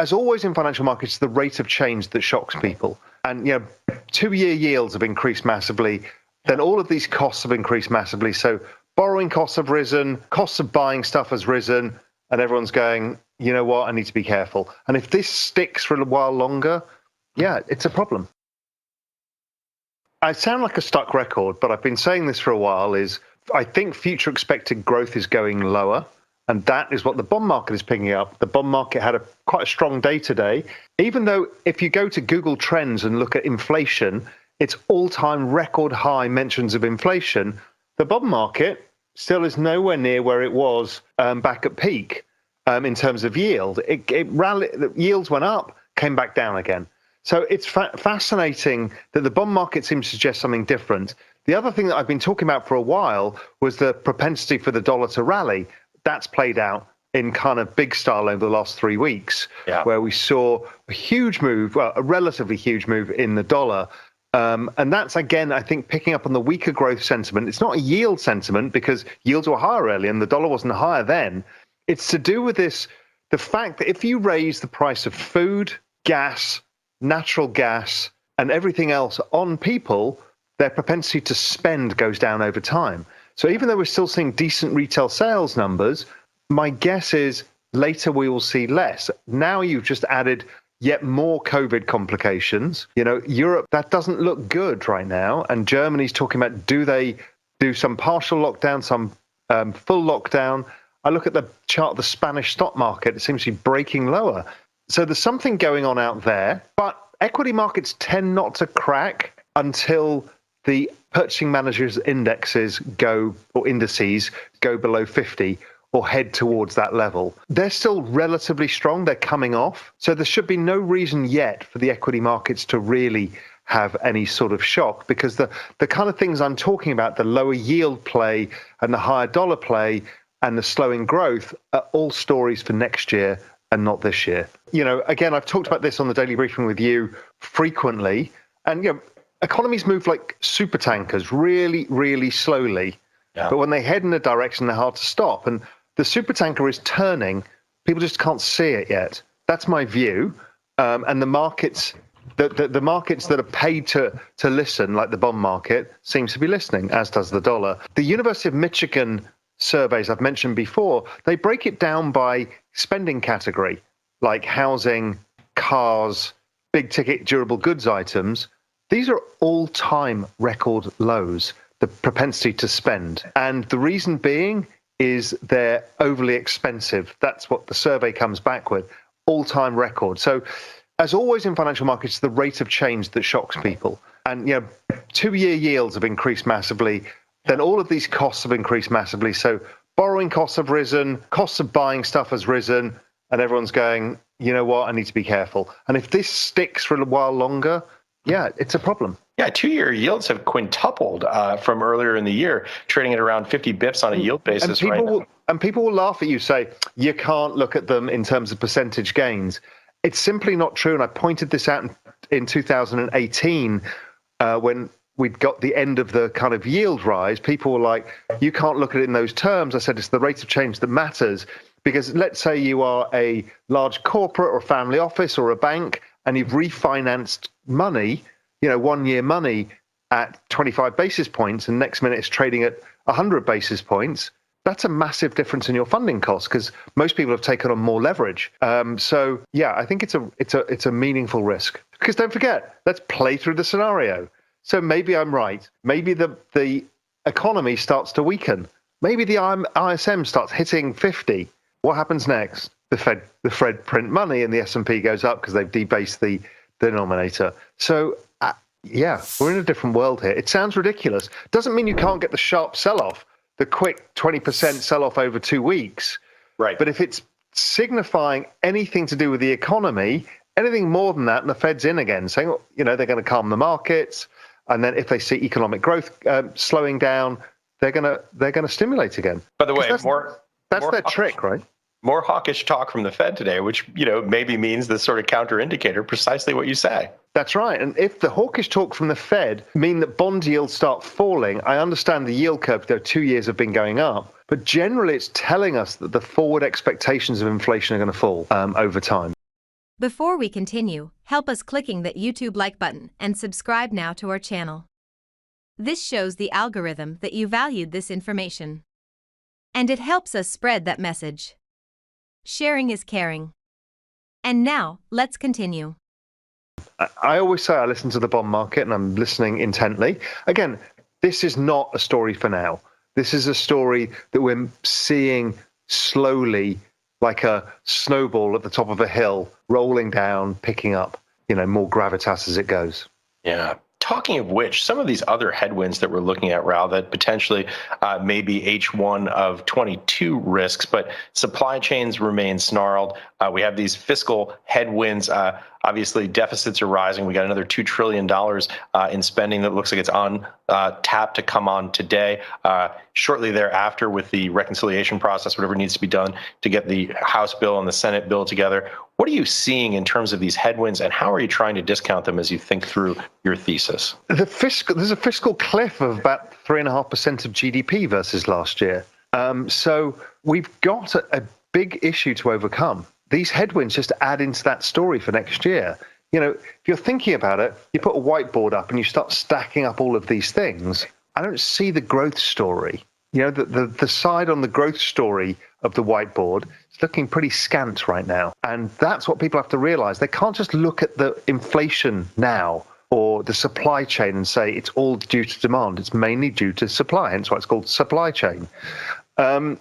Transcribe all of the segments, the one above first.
as always in financial markets, the rate of change that shocks people. And, 2-year yields have increased massively. Then all of these costs have increased massively. So borrowing costs have risen, costs of buying stuff has risen, and everyone's going, you know what, I need to be careful. And if this sticks for a while longer, yeah, it's a problem. I sound like a stuck record, but I've been saying this for a while, is I think future expected growth is going lower. And that is what the bond market is picking up. The bond market had quite a strong day today, even though if you go to Google Trends and look at inflation, it's all-time record high mentions of inflation. The bond market still is nowhere near where it was back at peak in terms of yield. It rallied, the yields went up, came back down again. So it's fascinating that the bond market seems to suggest something different. The other thing that I've been talking about for a while was the propensity for the dollar to rally. That's played out in kind of big style over the last 3 weeks, where we saw a huge move, well, a relatively huge move in the dollar. And that's, again, I think, picking up on the weaker growth sentiment. It's not a yield sentiment because yields were higher earlier and the dollar wasn't higher then. It's to do with the fact that if you raise the price of food, gas, natural gas, and everything else on people, their propensity to spend goes down over time. So even though we're still seeing decent retail sales numbers, my guess is later we will see less. Now you've just added yet more COVID complications. Europe, that doesn't look good right now. And Germany's talking about, do they do some partial lockdown, some full lockdown? I look at the chart of the Spanish stock market, it seems to be breaking lower. So there's something going on out there. But equity markets tend not to crack until the purchasing managers' indices go below 50 or head towards that level. They're still relatively strong. They're coming off. So there should be no reason yet for the equity markets to really have any sort of shock, because the kind of things I'm talking about, the lower yield play and the higher dollar play and the slowing growth, are all stories for next year and not this year. Again, I've talked about this on the Daily Briefing with you frequently. And, economies move like super tankers really, really slowly. Yeah. But when they head in a direction, they're hard to stop. And the super tanker is turning. People just can't see it yet. That's my view. And the markets, the markets that are paid to listen, like the bond market, seems to be listening, as does the dollar. The University of Michigan surveys I've mentioned before, they break it down by spending category, like housing, cars, big ticket durable goods items. These are all-time record lows, the propensity to spend. And the reason being is they're overly expensive. That's what the survey comes back with, all-time record. So as always in financial markets, the rate of change that shocks people. And, 2-year yields have increased massively. Then all of these costs have increased massively. So borrowing costs have risen, costs of buying stuff has risen, and everyone's going, you know what, I need to be careful. And if this sticks for a while longer, yeah, it's a problem. Yeah, 2-year yields have quintupled from earlier in the year, trading at around 50 bips on a yield basis right now. And people will laugh at you, say, you can't look at them in terms of percentage gains. It's simply not true. And I pointed this out in 2018 when we'd got the end of the kind of yield rise. People were like, you can't look at it in those terms. I said, it's the rate of change that matters. Because let's say you are a large corporate or family office or a bank, and you've refinanced money, 1-year money at 25 basis points, and next minute it's trading at 100 basis points. That's a massive difference in your funding costs because most people have taken on more leverage. So yeah, I think it's a meaningful risk. Because don't forget, let's play through the scenario. So maybe I'm right. Maybe the economy starts to weaken. Maybe the ISM starts hitting 50. What happens next? The Fed print money and the S&P goes up because they've debased the denominator. So yeah, we're in a different world here. It sounds ridiculous. Doesn't mean you can't get the sharp sell-off, the quick 20% sell-off over 2 weeks. Right. But if it's signifying anything to do with the economy, anything more than that, and the Fed's in again, saying, they're going to calm the markets, and then if they see economic growth slowing down, they're going to stimulate again. By the way, that's their trick, right? More hawkish talk from the Fed today, which, maybe means this sort of counter indicator, precisely what you say. That's right. And if the hawkish talk from the Fed mean that bond yields start falling, I understand the yield curve, though 2 years have been going up. But generally, it's telling us that the forward expectations of inflation are going to fall over time. Before we continue, help us clicking that YouTube like button and subscribe now to our channel. This shows the algorithm that you valued this information. And it helps us spread that message. Sharing is caring. And now, let's continue. I always say I listen to the bond market and I'm listening intently. Again, this is not a story for now. This is a story that we're seeing slowly, like a snowball at the top of a hill, rolling down, picking up, more gravitas as it goes. Yeah. Talking of which, some of these other headwinds that we're looking at, Raoul, that potentially may be H1 of 22 risks, but supply chains remain snarled. We have these fiscal headwinds. Obviously, deficits are rising. We got another $2 trillion in spending that looks like it's on tap to come on today. Shortly thereafter, with the reconciliation process, whatever needs to be done to get the House bill and the Senate bill together. What are you seeing in terms of these headwinds, and how are you trying to discount them as you think through your thesis? There's a fiscal cliff of about 3.5% of GDP versus last year. So we've got a big issue to overcome. These headwinds just add into that story for next year. If you're thinking about it, you put a whiteboard up and you start stacking up all of these things. I don't see the growth story. The side on the growth story of the whiteboard is looking pretty scant right now. And that's what people have to realize. They can't just look at the inflation now or the supply chain and say it's all due to demand. It's mainly due to supply. Hence why it's called supply chain. That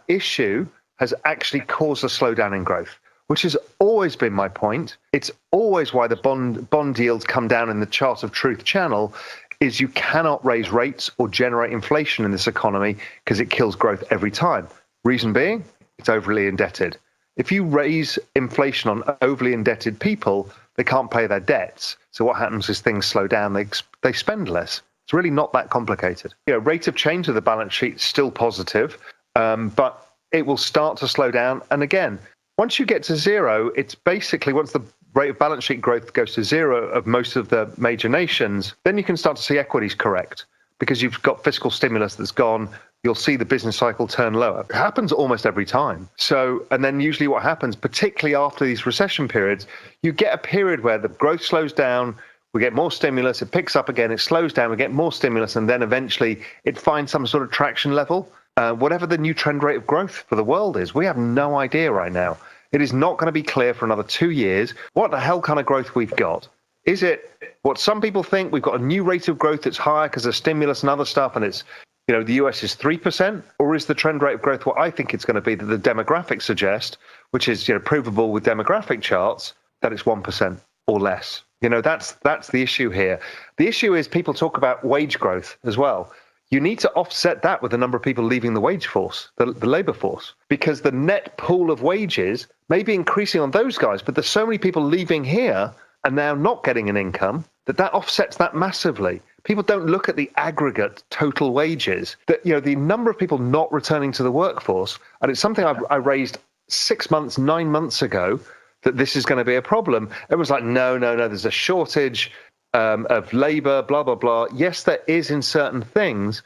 issue has actually caused a slowdown in growth, which has always been my point. It's always why the bond yields come down in the chart of truth channel, is you cannot raise rates or generate inflation in this economy because it kills growth every time. Reason being, it's overly indebted. If you raise inflation on overly indebted people, they can't pay their debts. So what happens is things slow down, they spend less. It's really not that complicated. Rate of change of the balance sheet is still positive, but it will start to slow down. And again, once you get to zero, it's basically once the rate of balance sheet growth goes to zero of most of the major nations, then you can start to see equities correct because you've got fiscal stimulus that's gone. You'll see the business cycle turn lower. It happens almost every time. So, and then usually what happens, particularly after these recession periods, you get a period where the growth slows down, we get more stimulus, it picks up again, it slows down, we get more stimulus, and then eventually it finds some sort of traction level. Whatever the new trend rate of growth for the world is, we have no idea right now. It is not going to be clear for another 2 years what the hell kind of growth we've got. Is it what some people think, we've got a new rate of growth that's higher because of stimulus and other stuff, and it's, the US is 3%, or is the trend rate of growth what I think it's going to be that the demographics suggest, which is provable with demographic charts, that it's 1% or less. That's the issue here. The issue is people talk about wage growth as well. You need to offset that with the number of people leaving the wage force, the labor force, because the net pool of wages may be increasing on those guys, but there's so many people leaving here and now not getting an income that offsets that massively. People don't look at the aggregate total wages, that the number of people not returning to the workforce, and it's something I raised 6 months, 9 months ago, that this is going to be a problem. It was like, no, there's a shortage of labor, blah, blah, blah. Yes, there is in certain things.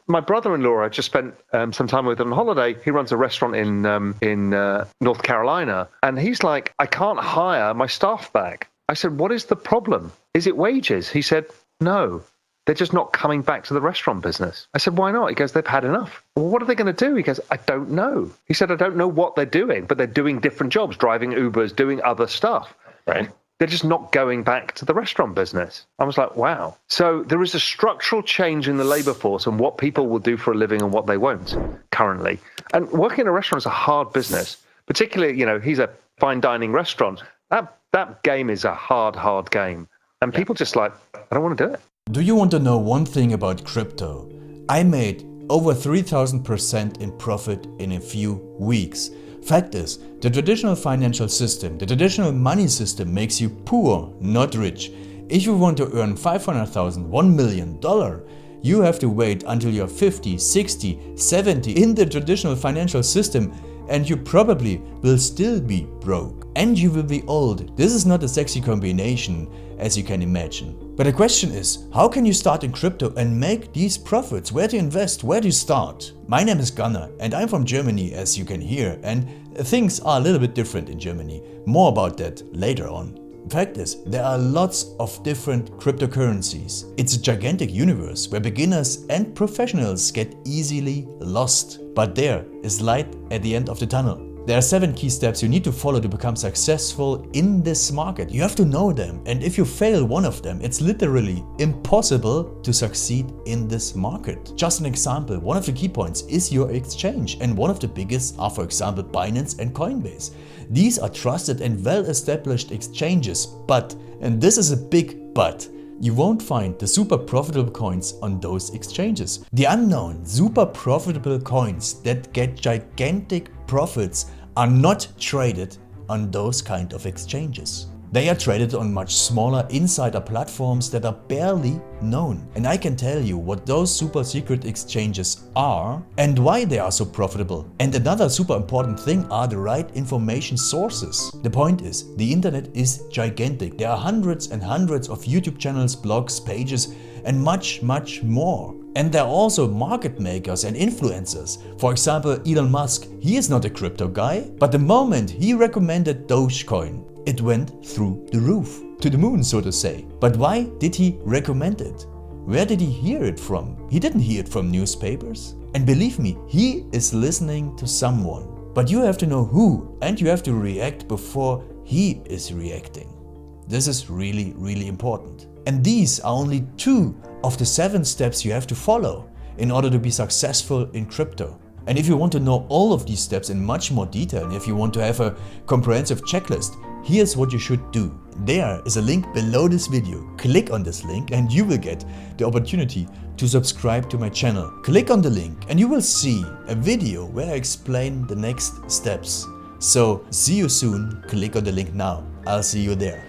My brother-in-law, I just spent some time with on holiday. He runs a restaurant in North Carolina. And he's like, I can't hire my staff back. I said, what is the problem? Is it wages? He said, no, they're just not coming back to the restaurant business. I said, why not? He goes, they've had enough. Well, what are they going to do? He goes, I don't know. He said, I don't know what they're doing, but they're doing different jobs, driving Ubers, doing other stuff. Right. They're just not going back to the restaurant business. I was like, wow. So there is a structural change in the labor force and what people will do for a living and what they won't currently. And working in a restaurant is a hard business, particularly, he's a fine dining restaurant. That game is a hard game. And people just like, I don't want to do it. Do you want to know one thing about crypto? I made over 3,000% in profit in a few weeks. Fact is, the traditional financial system, the traditional money system makes you poor, not rich. If you want to earn $500,000, $1 million, you have to wait until you're 50, 60, 70 in the traditional financial system, and you probably will still be broke. And you will be old. This is not a sexy combination, as you can imagine. But the question is, how can you start in crypto and make these profits? Where to invest? Where to start? My name is Gunnar and I'm from Germany, as you can hear, and things are a little bit different in Germany. More about that later on. Fact is, there are lots of different cryptocurrencies. It's a gigantic universe where beginners and professionals get easily lost. But there is light at the end of the tunnel. There are 7 key steps you need to follow to become successful in this market. You have to know them, and if you fail one of them, it's literally impossible to succeed in this market. Just an example, one of the key points is your exchange, and one of the biggest are, for example, Binance and Coinbase. These are trusted and well-established exchanges, but, and this is a big but, you won't find the super profitable coins on those exchanges. The unknown super profitable coins that get gigantic profits are not traded on those kind of exchanges. They are traded on much smaller insider platforms that are barely known. And I can tell you what those super secret exchanges are and why they are so profitable. And another super important thing are the right information sources. The point is, the internet is gigantic. There are hundreds and hundreds of YouTube channels, blogs, pages, and much more. And there are also market makers and influencers. For example, Elon Musk, he is not a crypto guy, but the moment he recommended Dogecoin, it went through the roof, to the moon, so to say. But why did he recommend it? Where did he hear it from? He didn't hear it from newspapers. And believe me, he is listening to someone. But you have to know who, and you have to react before he is reacting. This is really, really important. And these are only 2 of the 7 steps you have to follow in order to be successful in crypto. And if you want to know all of these steps in much more detail, and if you want to have a comprehensive checklist, here's what you should do. There is a link below this video. Click on this link and you will get the opportunity to subscribe to my channel. Click on the link and you will see a video where I explain the next steps. So see you soon. Click on the link now. I'll see you there.